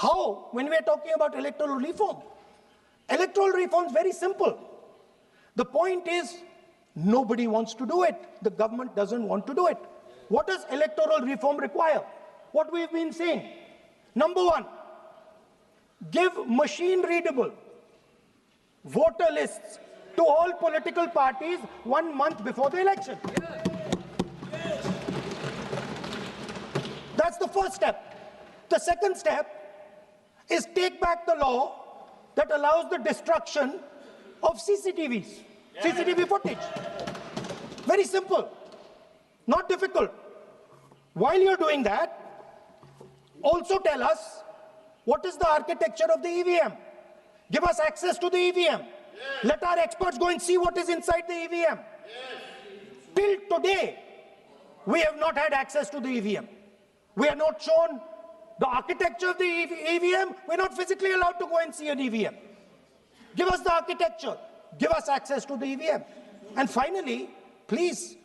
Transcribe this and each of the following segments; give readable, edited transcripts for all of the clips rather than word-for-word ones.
How? When we are talking about electoral reform. Electoral reform is very simple. The point is, nobody wants to do it. The government doesn't want to do it. What does electoral reform require? What we've been saying. Number one, give machine-readable voter lists to all political parties 1 month before the election. That's the first step. The second step is take back the law that allows the destruction of CCTVs, CCTV footage. Very simple, not difficult. While you're doing that, also tell us what is the architecture of the EVM. Give us access to the EVM. Let our experts go and see what is inside the EVM. Till today, we have not had access to the EVM. We are not shown the architecture of the EVM. We're not physically allowed to go and see an EVM. Give us the architecture. Give us access to the EVM. And finally, please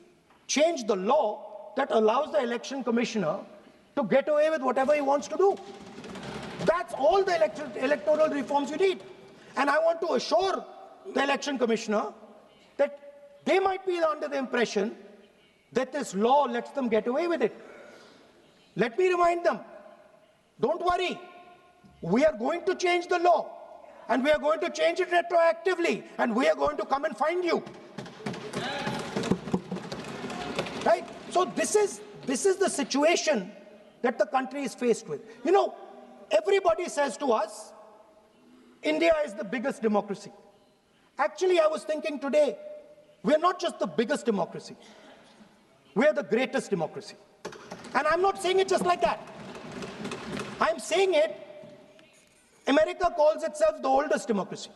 change the law that allows the election commissioner to get away with whatever he wants to do. That's all the electoral reforms you need. And I want to assure the election commissioner that they might be under the impression that this law lets them get away with it. Let me remind them, don't worry, we are going to change the law, and we are going to change it retroactively, and we are going to come and find you. Right? So this is the situation that the country is faced with. You know, everybody says to us, India is the biggest democracy. Actually, I was thinking today, we're not just the biggest democracy, we're the greatest democracy. And I'm not saying it just like that. I'm saying it, America calls itself the oldest democracy.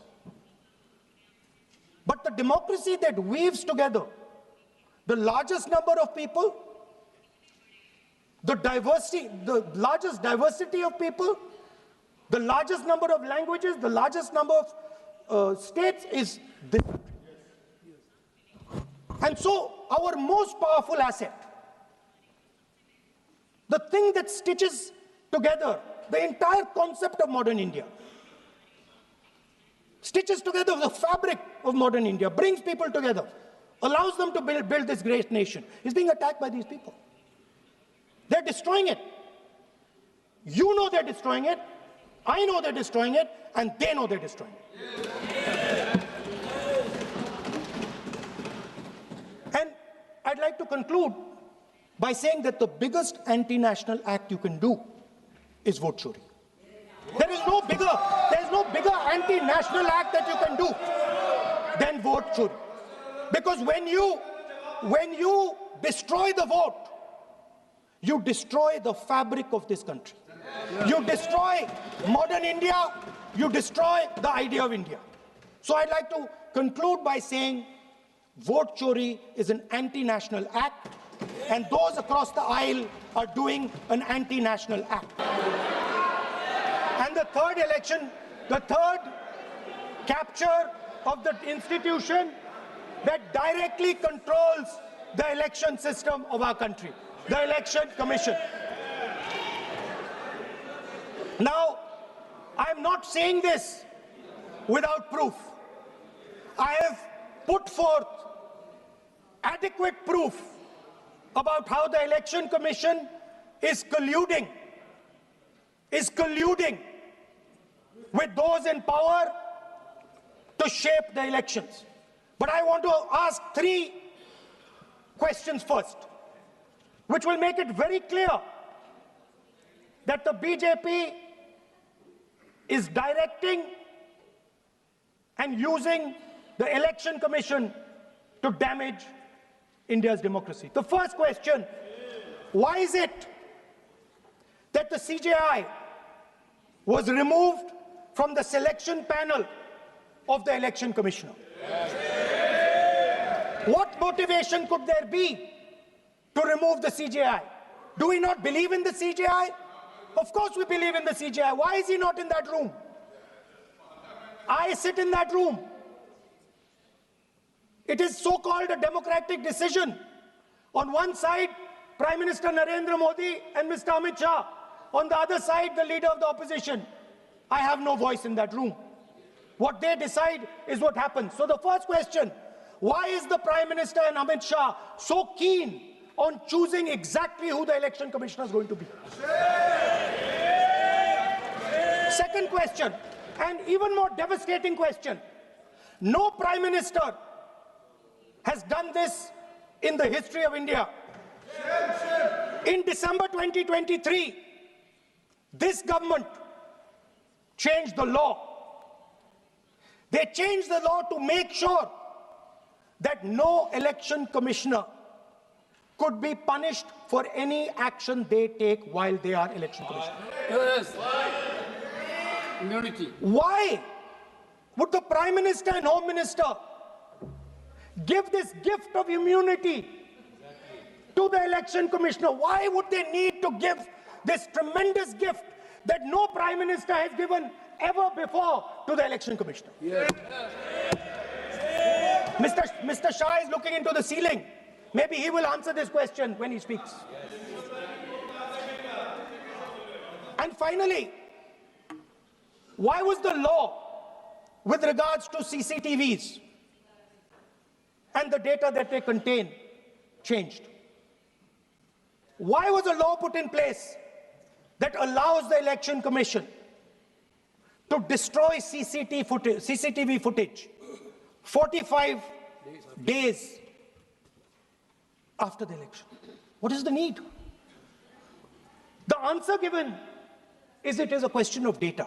But the democracy that weaves together the largest number of people, the largest diversity of people, the largest number of languages, the largest number of states is this. And so our most powerful asset, the thing that stitches together the entire concept of modern India, stitches together the fabric of modern India, brings people together, allows them to build this great nation, is being attacked by these people. They're destroying it. You know they're destroying it, I know they're destroying it, and they know they're destroying it. And I'd like to conclude by saying that the biggest anti-national act you can do is vote chori. There is no bigger anti-national act that you can do than vote chori. Because when you destroy the vote, you destroy the fabric of this country. You destroy modern India, you destroy the idea of India. So I'd like to conclude by saying vote chori is an anti-national act, and those across the aisle are doing an anti-national act. And the third capture of the institution that directly controls the election system of our country, the Election Commission. Now, I'm not saying this without proof. I have put forth adequate proof about how the Election Commission is colluding with those in power to shape the elections. But I want to ask 3 questions first, which will make it very clear that the BJP is directing and using the Election Commission to damage India's democracy. The first question, why is it that the CJI was removed from the selection panel of the Election Commissioner? What motivation could there be to remove the CJI? Do we not believe in the CJI? Of course we believe in the CJI. Why is he not in that room? I sit in that room. It is so-called a democratic decision. On one side, Prime Minister Narendra Modi and Mr. Amit Shah. on the other side, the leader of the opposition. I have no voice in that room. What they decide is what happens. So the first question, why is the Prime Minister and Amit Shah so keen on choosing exactly who the election commissioner is going to be? Second question, and even more devastating question. No Prime Minister has done this in the history of India. In December 2023, this government changed the law. They changed the law to make sure that no election commissioner could be punished for any action they take while they are election commissioner. Yes. Immunity. Why would the Prime Minister and Home Minister give this gift of immunity to the election commissioner? Why would they need to give this tremendous gift that no Prime Minister has given ever before to the election commissioner? Yes. Mr. Shah is looking into the ceiling. Maybe he will answer this question when he speaks. And finally, why was the law with regards to CCTVs and the data that they contain changed? Why was a law put in place that allows the Election Commission to destroy CCTV footage 45 days after the election? What is the need? The answer given is it is a question of data.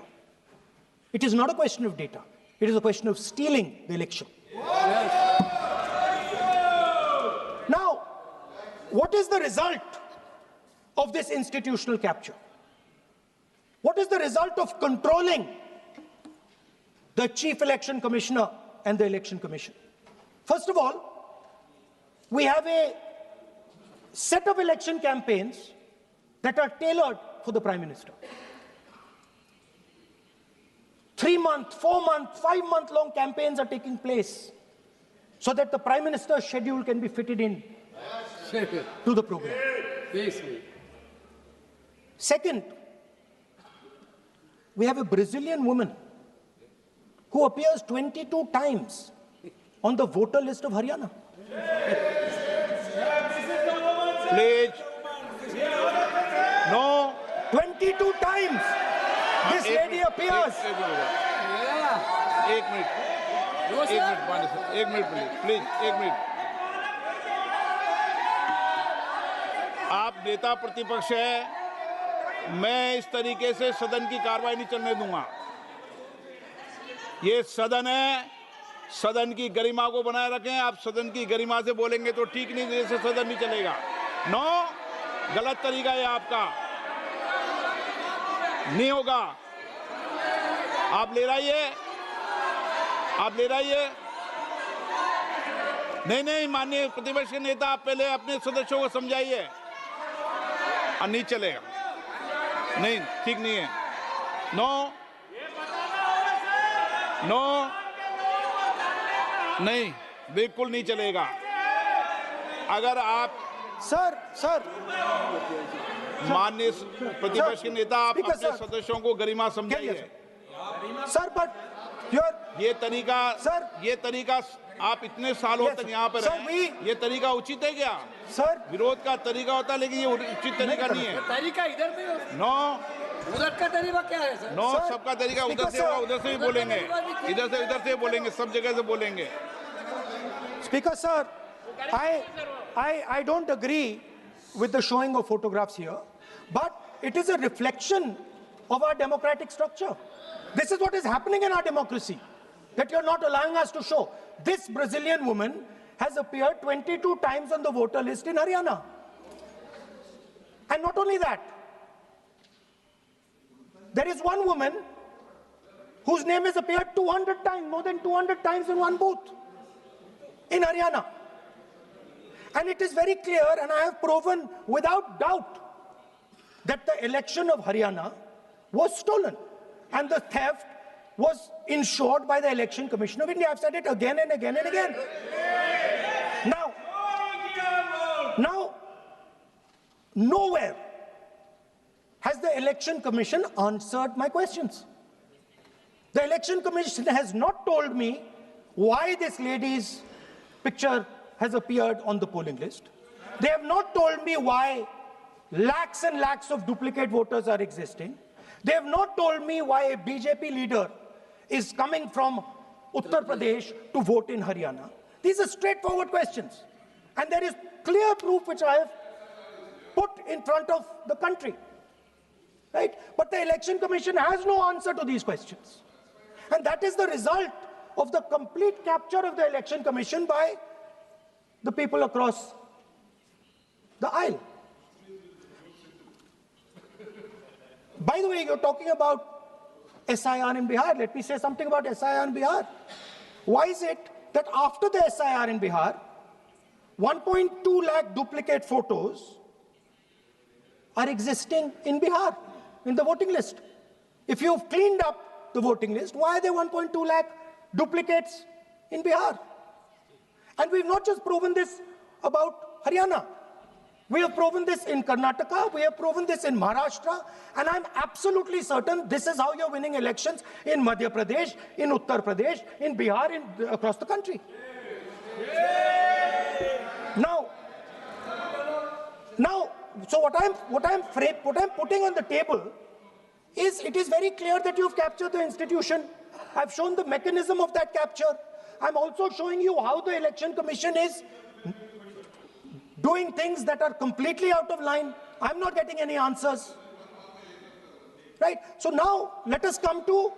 It is not a question of data. It is a question of stealing the election. Yes. Now, what is the result of this institutional capture? What is the result of controlling the Chief Election Commissioner and the Election Commission? First of all, we have a set of election campaigns that are tailored for the Prime Minister. 3-month, 4-month, 5-month-long campaigns are taking place so that the Prime Minister's schedule can be fitted in to the program. Second, we have a Brazilian woman who appears 22 times on the voter list of Haryana. Please. No. 22 times this lady appears. एक minute please एक minute. आप नेता प्रतिपक्ष है, मैं इस तरीके से सदन की कार्रवाई नहीं चलने दूंगा. ये सदन है, सदन की गरिमा को बनाए रखें. आप सदन की गरिमा से बोलेंगे तो ठीक नहीं, जैसे सदन नहीं चलेगा. नो, गलत तरीका है आपका, नहीं होगा. आप ले रहिए, आप ले रहिए. नहीं, माननीय प्रतिपक्ष के नेता, आप पहले अपने सदस्यों को समझाइए. नहीं चलेगा, नहीं, ठीक नहीं है. नो, नहीं, बिल्कुल नहीं चलेगा. अगर आप सर माननीय प्रतिपक्ष के नेता, आप अपने सदस्यों को गरिमा समझाइए. सर, बट ये तरीका आप इतने सालों तक यहाँ पर हैं, ये तरीका उचित है क्या? सर, विरोध का तरीका होता है, लेकिन ये उचित तरीका नहीं है. तरीका इधर भी हो. नो, उधर का तरीका क्या है सर? नो, सबका तरीका उधर से होगा, उधर से भी बोलेंगे, इधर से बोलेंगे, सब जगह से बोलेंगे. Speaker sir, I don't agree with the showing of photographs here, but it is a reflection of our democratic structure. This is what is happening in our democracy, that you're not allowing us to show. This Brazilian woman has appeared 22 times on the voter list in Haryana. And not only that, there is one woman whose name has appeared 200 times, more than 200 times in one booth in Haryana. And it is very clear, and I have proven without doubt, that the election of Haryana was stolen and the theft was ensured by the Election Commission of India. I've said it again and again and again. Now, nowhere has the the Election Commission answered my questions. The Election Commission has not told me why this lady's picture has appeared on the polling list. They have not told me why lakhs and lakhs of duplicate voters are existing. They have not told me why a BJP leader is coming from Uttar Pradesh to vote in Haryana. These are straightforward questions. And there is clear proof which I have put in front of the country. Right? But the Election Commission has no answer to these questions. And that is the result of the complete capture of the Election Commission by the people across the aisle. By the way, you're talking about SIR in Bihar. Let me say something about SIR in Bihar. Why is it that after the SIR in Bihar, 1.2 lakh duplicate photos are existing in Bihar, in the voting list? If you've cleaned up the voting list, why are there 1.2 lakh duplicates in Bihar? And we've not just proven this about Haryana. We have proven this in Karnataka, we have proven this in Maharashtra, and I'm absolutely certain this is how you're winning elections in Madhya Pradesh, in Uttar Pradesh, in Bihar, across the country. Now, so what I'm putting on the table is, it is very clear that you've captured the institution. I've shown the mechanism of that capture. I'm also showing you how the Election Commission is doing things that are completely out of line. I'm not getting any answers. Right? So now let us come to